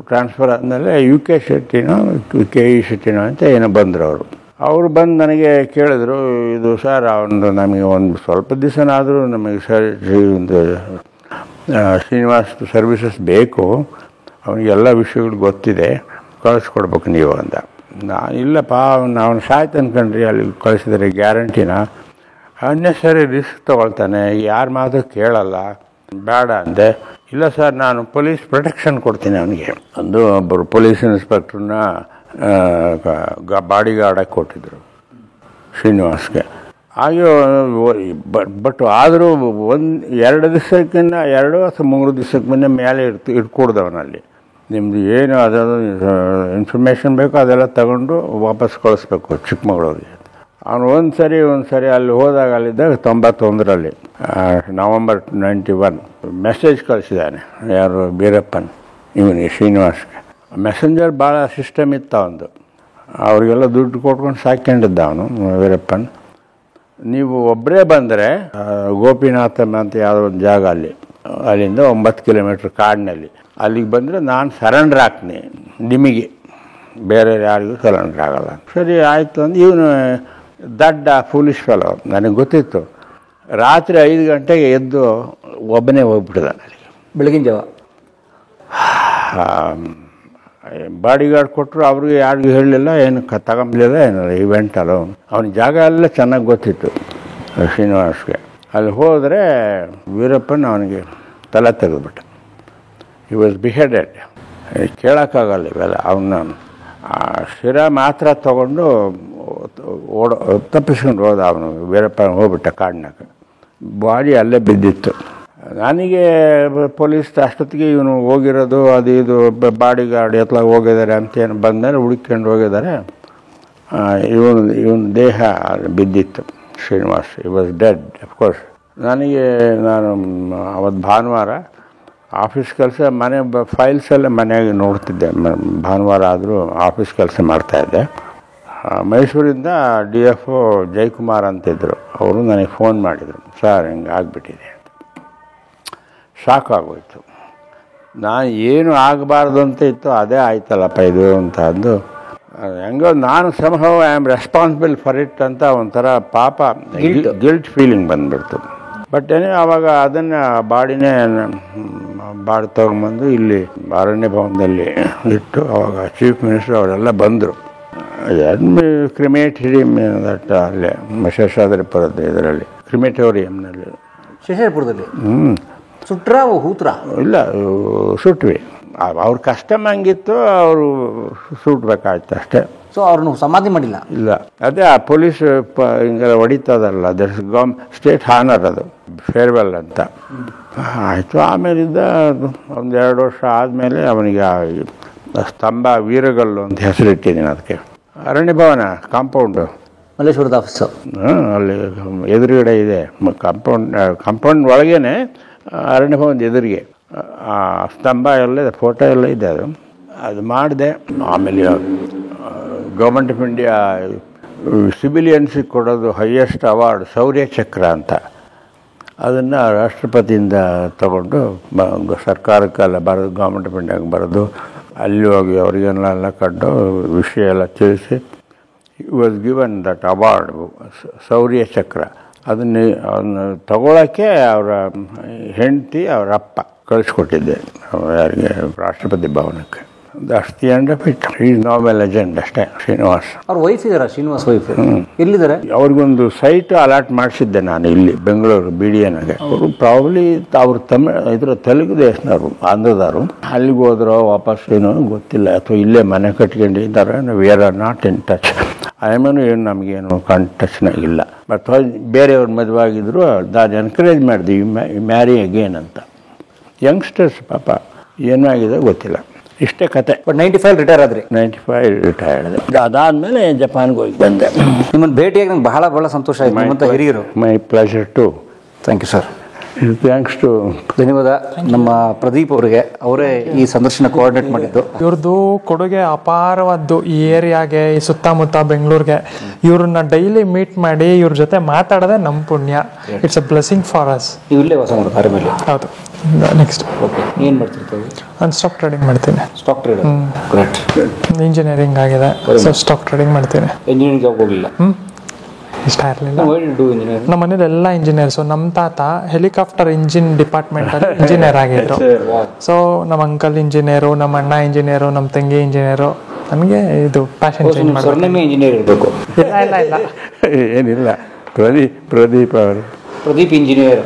ಟ್ರಾನ್ಸ್ಫರ್ ಆದಮೇಲೆ UK ಶೆಟ್ಟಿನೋ KE ಶೆಟ್ಟಿನೋ ಅಂತ ಏನೋ ಬಂದರು. ಅವರು ಬಂದು ನನಗೆ ಕೇಳಿದ್ರು, ಇದು ಸರ್ ಅವನು ನಮಗೆ ಒಂದು ಸ್ವಲ್ಪ ದಿವಸನಾದರೂ ನಮಗೆ ಒಂದು ಶ್ರೀನಿವಾಸ್ ಸರ್ವಿಸಸ್ ಬೇಕು, ಅವನಿಗೆಲ್ಲ ವಿಷಯಗಳು ಗೊತ್ತಿದೆ, ಕಳಿಸ್ಕೊಡ್ಬೇಕು ನೀವು ಅಂತ. ನಾನು ಇಲ್ಲಪ್ಪ, ಅವನು ಸಾಯ್ತು ಅನ್ಕೊಂಡ್ರಿ, ಅಲ್ಲಿ ಕಳಿಸಿದ್ರೆ ಗ್ಯಾರಂಟಿನ, ಅನ್ನೆಸರಿ ರಿಸ್ಕ್ ತೊಗೊಳ್ತಾನೆ, ಯಾರ ಮಾತು ಕೇಳಲ್ಲ, ಬೇಡ ಅಂದೆ. ಇಲ್ಲ ಸರ್, ನಾನು ಪೊಲೀಸ್ ಪ್ರೊಟೆಕ್ಷನ್ ಕೊಡ್ತೀನಿ ಅವನಿಗೆ ಅಂದು ಒಬ್ಬರು ಪೊಲೀಸ್ ಇನ್ಸ್ಪೆಕ್ಟ್ರನ್ನ ಬಾಡಿ ಗಾರ್ಡಾಗಿ ಕೊಟ್ಟಿದ್ದರು ಶ್ರೀನಿವಾಸ್ಗೆ. ಹಾಗೆ ಬಟ್ ಆದರೂ 2 ದಿವಸಕ್ಕಿಂತ 2 ಅಥವಾ 3 ದಿವಸಕ್ಕೆ ಮುನ್ನೆ ಮೇಲೆ ಇಟ್ಕೊಡ್ದವನಲ್ಲಿ. ನಿಮ್ಮದು ಏನು ಅದನ್ನು ಇನ್ಫಾರ್ಮೇಷನ್ ಬೇಕೋ ಅದೆಲ್ಲ ತಗೊಂಡು ವಾಪಸ್ ಕಳಿಸ್ಬೇಕು ಚಿಕ್ಕಮಗಳೂರಿಗೆ. ಅವನು ಒಂದು ಸರಿ ಅಲ್ಲಿ ಹೋದಾಗ, ಅಲ್ಲಿದ್ದಾಗ 91ರಲ್ಲಿ ನವಂಬರ್ 91 ಮೆಸೇಜ್ ಕಳಿಸಿದ್ದಾನೆ, ಯಾರು ವೀರಪ್ಪನ್ ಇವನಿಗೆ ಶ್ರೀನಿವಾಸ್ಗೆ. ಮೆಸೆಂಜರ್ ಭಾಳ ಸಿಸ್ಟಮ್ ಇತ್ತು ಅವನು, ಅವರಿಗೆಲ್ಲ ದುಡ್ಡು ಕೊಟ್ಕೊಂಡು ಸಾಕೊಂಡಿದ್ದ ಅವನು ವೀರಪ್ಪನ್. ನೀವು ಒಬ್ಬರೇ ಬಂದರೆ ಗೋಪಿನಾಥಮ್ ಅಂತ ಯಾವುದೋ ಒಂದು ಜಾಗ, ಅಲ್ಲಿಂದ 9 ಕಿಲೋಮೀಟ್ರ್ ಕಾಡಿನಲ್ಲಿ, ಅಲ್ಲಿಗೆ ಬಂದರೆ ನಾನು ಸರೆಂಡ್ರ್ ಹಾಕ್ತೀನಿ ನಿಮಗೆ, ಬೇರೆ ಯಾರಿಗೂ ಸರೆಂಡ್ರ್ ಆಗಲ್ಲ. ಸರಿ ಆಯಿತು ಅಂದು ಇವನು ದಡ್ಡ ಫೂಲಿಶ್ ಫೆಲೋ, ನನಗೆ ಗೊತ್ತಿತ್ತು. ರಾತ್ರಿ 5 ಗಂಟೆಗೆ ಎದ್ದು ಒಬ್ಬನೇ ಹೋಗ್ಬಿಟ್ಟಿದ ನನಗೆ. ಬೆಳಗಿನ ಜಾವ ಬಾಡಿ ಗಾರ್ಡ್ ಕೊಟ್ಟರು, ಅವ್ರಿಗೆ ಯಾರಿಗೂ ಹೇಳಲಿಲ್ಲ, ಏನು ತಗೊಂಬಲಿಲ್ಲ, ಏನಿಲ್ಲ. ಇವೆಂಟ್ ಅಲ್ಲ, ಅವನ ಜಾಗ ಎಲ್ಲ ಚೆನ್ನಾಗಿ ಗೊತ್ತಿತ್ತು ಶ್ರೀನಿವಾಸ್ಗೆ. ಅಲ್ಲಿ ಹೋದರೆ ವೀರಪ್ಪನ ಅವನಿಗೆ ತಲೆ ತೆಗೆದುಬಿಟ್ಟ. He was ಬಿಹೆಡೆಡ್. ಕೇಳೋಕ್ಕಾಗಲ್ಲ ಇವೆಲ್ಲ. ಅವನ್ನ ಶಿರ ಮಾತ್ರ ತೊಗೊಂಡು ತಪ್ಪಿಸ್ಕೊಂಡು ಹೋದ ಅವನು. ವೀರಪ್ಪ ಹೋಗ್ಬಿಟ್ಟ ಕಾಡಿನಾಗ. ಬಾಡಿ ಅಲ್ಲೇ ಬಿದ್ದಿತ್ತು. ನನಗೆ ಪೊಲೀಸ್ ಅಷ್ಟೊತ್ತಿಗೆ ಇವನು ಹೋಗಿರೋದು ಅದು ಇದು ಬಾಡಿ ಗಾರ್ಡ್ ಎತ್ಲ ಹೋಗಿದ್ದಾರೆ ಅಂತೇನು ಬಂದರೆ ಹುಡುಕೊಂಡು ಹೋಗಿದ್ದಾರೆ. ಇವನ ದೇಹ ಬಿದ್ದಿತ್ತು. ಶ್ರೀನಿವಾಸ್ ಈ ವಾಸ್ ಡೆಡ್ ಅಫ್ಕೋರ್ಸ್. ನಾನು ಅವತ್ತು ಭಾನುವಾರ ಆಫೀಸ್ ಕೆಲಸ, ಮನೆ ಫೈಲ್ಸ್ ಎಲ್ಲ ಮನೆಯಾಗೆ ನೋಡ್ತಿದ್ದೆ. ಭಾನುವಾರ ಆದರೂ ಆಫೀಸ್ ಕೆಲಸ ಮಾಡ್ತಾಯಿದ್ದೆ. ಮೈಸೂರಿಂದ DFO ಜಯಕುಮಾರ್ ಅಂತಿದ್ದರು. ಅವರು ನನಗೆ ಫೋನ್ ಮಾಡಿದರು, ಸರ್ ಹಿಂಗೆ ಆಗಿಬಿಟ್ಟಿದೆ. ಶಾಕ್ ಆಗೋಯ್ತು. ನಾನು ಏನು ಆಗಬಾರ್ದು ಅಂತ ಇತ್ತು ಅದೇ ಆಯ್ತಲ್ಲಪ್ಪ ಇದು ಅಂತ ಅಂದು ಹೆಂಗೋ ನಾನು somehow I am responsible for it ಅಂತ ಒಂಥರ ಪಾಪ ಗಿಲ್ಟ್ ಫೀಲಿಂಗ್ ಬಂದುಬಿಡ್ತು. ಬಟ್ ಆವಾಗ ಅದನ್ನು ಬಾಡಿ ತೊಗೊಂಬಂದು ಇಲ್ಲಿ ಅರಣ್ಯ ಭವನದಲ್ಲಿ ಇಟ್ಟು ಅವಾಗ ಚೀಫ್ ಮಿನಿಸ್ಟರ್ ಅವರೆಲ್ಲ ಬಂದರು. ಕ್ರಿಮೇಟರಿಯಂ ದಟ್ ಅಲ್ಲೇ ಶೇಷಾದ್ರಿಪುರದ ಇದರಲ್ಲಿ ಕ್ರಿಮೇಟೋರಿಯಂನಲ್ಲಿ. ಶೇಷಾದ್ರಿಪುರದಲ್ಲಿ ಸುಟ್ರ ಹೂತ್ರ ಇಲ್ಲ, ಸುಟ್ವಿ. ಅವ್ರ ಕಸ್ಟಮ್ ಹಂಗಿತ್ತು, ಅವರು ಸುಟ್ಬೇಕಾಯ್ತು ಅಷ್ಟೇ. ಸೊ ಅವ್ರನ್ನ ಸಮಾಧಿ ಮಾಡಿಲ್ಲ? ಇಲ್ಲ. ಅದೇ ಆ ಪೊಲೀಸ್ ಹಿಂಗೆಲ್ಲ ಹೊಡಿತದಲ್ಲ, ದಟ್ಸ್ ಸ್ಟೇಟ್ ಹಾನರ್, ಅದು ಫೇರ್ವೆಲ್ ಅಂತ ಆಯಿತು. ಆಮೇಲಿಂದ 1-2 ವರ್ಷ ಆದಮೇಲೆ ಅವನಿಗೆ ಸ್ತಂಭ ವೀರಗಲ್ಲು ಅಂತ ಹೆಸರಿಟ್ಟಿದ್ದೀನಿ ಅದಕ್ಕೆ. ಅರಣ್ಯ ಭವನ ಕಾಂಪೌಂಡು ಮಲ್ಲೇಶ್ವರದ ಆಫೀಸು ಅಲ್ಲಿ ಎದುರುಗಡೆ ಇದೆ. ಕಾಂಪೌಂಡ್ ಒಳಗೇನೆ ಅರಣ್ಯ ಭವನದ ಎದುರಿಗೆ ಆ ಸ್ತಂಭ ಎಲ್ಲ ಇದೆ, ಫೋಟೋ ಎಲ್ಲ ಇದೆ. ಅದು ಮಾಡಿದೆ. ಆಮೇಲೆ ಗೌರ್ಮೆಂಟ್ ಆಫ್ ಇಂಡಿಯಾ ಸಿವಿಲಿಯನ್ಸಿಗೆ ಕೊಡೋದು ಹೈಯೆಸ್ಟ್ ಅವಾರ್ಡ್ ಶೌರ್ಯ ಚಕ್ರ ಅಂತ, ಅದನ್ನು ರಾಷ್ಟ್ರಪತಿಯಿಂದ ತಗೊಂಡು ಸರ್ಕಾರಕ್ಕೆಲ್ಲ ಬರೋದು, ಗೌರ್ಮೆಂಟ್ ಆಫ್ ಇಂಡಿಯಾಗೆ ಬರೋದು, ಅಲ್ಲಿ ಹೋಗಿ ಅವರಿಗೆಲ್ಲ ಕಂಡು ವಿಷಯ ಎಲ್ಲ ತಿಳಿಸಿ ವಾಸ್ ಗಿವನ್ ದಟ್ ಅವಾರ್ಡ್ ಶೌರ್ಯ ಚಕ್ರ. ಅದನ್ನು ತಗೊಳ್ಳೋಕ್ಕೆ ಅವರ ಹೆಂಡತಿ ಅವರ ಅಪ್ಪ ಕಳಿಸ್ಕೊಟ್ಟಿದ್ದೆ ಯಾರಿಗೆ, ರಾಷ್ಟ್ರಪತಿ ಭವನಕ್ಕೆ. That's the end of it. Is now A legend ಅಷ್ಟೇ. ಶ್ರೀನಿವಾಸ್ ಅವ್ರ ವೈಫ್ ಇದಾರ? ಶ್ರೀನಿವಾಸ್ ವೈಫ್ ಎಲ್ಲಿದ್ದಾರೆ? ಅವ್ರಿಗೊಂದು ಸೈಟ್ ಅಲಾಟ್ ಮಾಡಿಸಿದ್ದೆ ನಾನು ಇಲ್ಲಿ ಬೆಂಗಳೂರು BDNಗೆ. ಅವರು ಪ್ರಾಬ್ಲಿ ಅವ್ರು ತೆಲುಗು ದೇಶದವರು, ಆಂಧ್ರದವರು. ಅಲ್ಲಿಗೆ ಹೋದ್ರೋ ವಾಪಸ್ ಏನೋ ಗೊತ್ತಿಲ್ಲ, ಅಥವಾ ಇಲ್ಲೇ ಮನೆ ಕಟ್ಕೊಂಡಿದ್ದಾರೆ. We are not in touch. ಆಮೇಲೆ ಏನು ನಮಗೇನು ಟಚ್ನಾಗಿಲ್ಲ. ಬಟ್ ಬೇರೆಯವ್ರ ಮದುವೆ ಆಗಿದ್ರು ನಾನು ಎನ್ಕರೇಜ್ ಮಾಡಿದೆ, ಮ್ಯಾರಿ ಅಗೇನ್ ಅಂತ. ಯಂಗ್ಸ್ಟರ್ಸ್ ಪಾಪ ಏನಾಗಿದೆ ಗೊತ್ತಿಲ್ಲ. ಇಷ್ಟೇ ಕತೆ. ಬಟ್ 95 ರಿಟೈರ್ ಆದ್ರಿ? 95 ರಿಟೈರ್ಡ್. ಅದಾದಮೇಲೆ ಜಪಾನ್ಗೆ ಹೋಗಿ ಬಂದೆ. ನಿಮ್ಮನ್ನು ಭೇಟಿಯಾಗಿ ನಂಗೆ ಬಹಳ ಸಂತೋಷ ಆಯಿತು. ನಿಮ್ಮಂತ ಹಿರಿಯರು. My pleasure to. Thank you sir. Thanks to. ಧನ್ಯವಾದ ನಮ್ಮ ಪ್ರದೀಪ್ ಅವರಿಗೆ. ಅವರೇ ಈ ಸಂದರ್ಶನ ಕೋಆರ್ಡಿನೇಟ್ ಮಾಡಿದ್ದು. ಇವ್ರದ್ದು ಕೊಡುಗೆ ಅಪಾರವಾದ್ದು ಈ ಏರಿಯಾಗೆ, ಈ ಸುತ್ತಮುತ್ತ ಬೆಂಗಳೂರಿಗೆ. ಇವ್ರನ್ನ ಡೈಲಿ ಮೀಟ್ ಮಾಡಿ ಇವ್ರ ಜೊತೆ ಮಾತಾಡೋದೇ ನಮ್ಮ ಪುಣ್ಯ. It's a blessing for us. ನೀವು ಇಲ್ಲೇ ವಾಸ ಮಾಡೋದು ಅರಮೇಲೆ? ಹೌದು. Next okay. ಏನು ಮಾಡ್ತಿರ್ತೀವಿ? ನಾನು ಸ್ಟಾಕ್ ಟ್ರೇಡಿಂಗ್ ಮಾಡ್ತೀನಿ. Stock trader? ಗ್ರೇಟ್. ಇಂಜಿನಿಯರಿಂಗ್ ಆಗಿದೆ, ಸೊ ಸ್ಟಾಕ್ ಟ್ರೇಡಿಂಗ್ ಮಾಡ್ತೀನಿ. ಇಂಜಿನಿಯರಿಂಗ್ ಜಾಬ್ ಹೋಗಲಿಲ್ಲ? ಇಷ್ಟ ಇರಲಿಲ್ಲ. ನಮ್ಮ ಮನೇಲಿ ಎಲ್ಲ ಇಂಜಿನಿಯರ್ಸು. ನಮ್ಮ ತಾತ ಹೆಲಿಕಾಪ್ಟರ್ ಇಂಜಿನ್ ಡಿಪಾರ್ಟ್ಮೆಂಟಲ್ಲಿ ಇಂಜಿನಿಯರ್ ಆಗಿದ್ರು. ಸೊ ನಮ್ಮ ಅಂಕಲ್ ಇಂಜಿನಿಯರು, ನಮ್ಮ ಅಣ್ಣ ಇಂಜಿನಿಯರು, ನಮ್ಮ ತಂಗಿ ಇಂಜಿನಿಯರು. ನನಗೆ ಇದು ಪ್ಯಾಷನ್ ಚೇಂಜ್ ಮಾಡಿ ಇಂಜಿನಿಯರ್ ಇರಬೇಕು. ಇಲ್ಲ ಏನಿಲ್ಲ. ಪ್ರದೀಪ್ ಅವರು ಪ್ರದೀಪ್ ಇಂಜಿನಿಯರ್.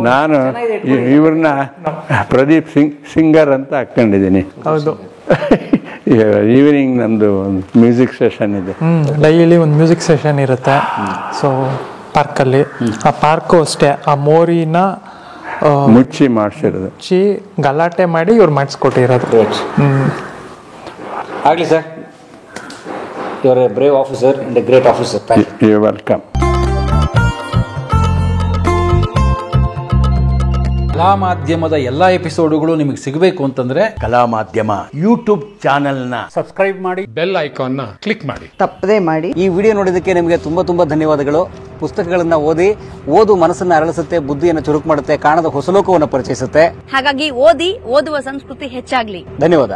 ನಾನು ಇವ್ರನ್ನ ಪ್ರದೀಪ್ ಸಿಂಗರ್ ಅಂತ ಹಾಕೊಂಡಿದ್ದೀನಿ. ಹೌದು. ಈವ್ನಿಂಗ್ ನಮ್ಮದು ಒಂದು ಮ್ಯೂಸಿಕ್ ಸೆಷನ್ ಇದೆ. ಡೈಲಿ ಒಂದು ಮ್ಯೂಸಿಕ್ ಸೆಷನ್ ಇರುತ್ತೆ. ಸೊ ಪಾರ್ಕಲ್ಲಿ, ಆ ಪಾರ್ಕು ಅಷ್ಟೇ, ಆ ಮೋರಿನ ಮುಚ್ಚಿ ಮಾಡಿಸಿರೋದು, ಮುಚ್ಚಿ ಗಲಾಟೆ ಮಾಡಿ ಇವ್ರು ಮಾಡಿಸ್ಕೊಟ್ಟಿರೋದು. ಆಗಲಿ sir. You are a brave officer and a great officer. You welcome. ಕಲಾ ಮಾಧ್ಯಮದ ಎಲ್ಲಾ ಎಪಿಸೋಡುಗಳು ನಿಮಗೆ ಸಿಗಬೇಕು ಅಂತಂದ್ರೆ ಕಲಾ ಮಾಧ್ಯಮ ಯೂಟ್ಯೂಬ್ ಚಾನೆಲ್ನ ಸಬ್ಸ್ಕ್ರೈಬ್ ಮಾಡಿ, ಬೆಲ್ ಐಕಾನ್ನ ಕ್ಲಿಕ್ ಮಾಡಿ, ತಪ್ಪದೇ ಮಾಡಿ. ಈ ವಿಡಿಯೋ ನೋಡಿದ್ದಕ್ಕೆ ನಿಮಗೆ ತುಂಬಾ ಧನ್ಯವಾದಗಳು. ಪುಸ್ತಕಗಳನ್ನ ಓದು ಮನಸ್ಸನ್ನು ಅರಳಿಸುತ್ತೆ, ಬುದ್ಧಿಯನ್ನು ಚುರುಕು ಮಾಡುತ್ತೆ, ಕಾಣದ ಹೊಸ ಲೋಕವನ್ನು ಪರಿಚಯಿಸುತ್ತೆ. ಹಾಗಾಗಿ ಓದುವ ಸಂಸ್ಕೃತಿ ಹೆಚ್ಚಾಗ್ಲಿ. ಧನ್ಯವಾದ.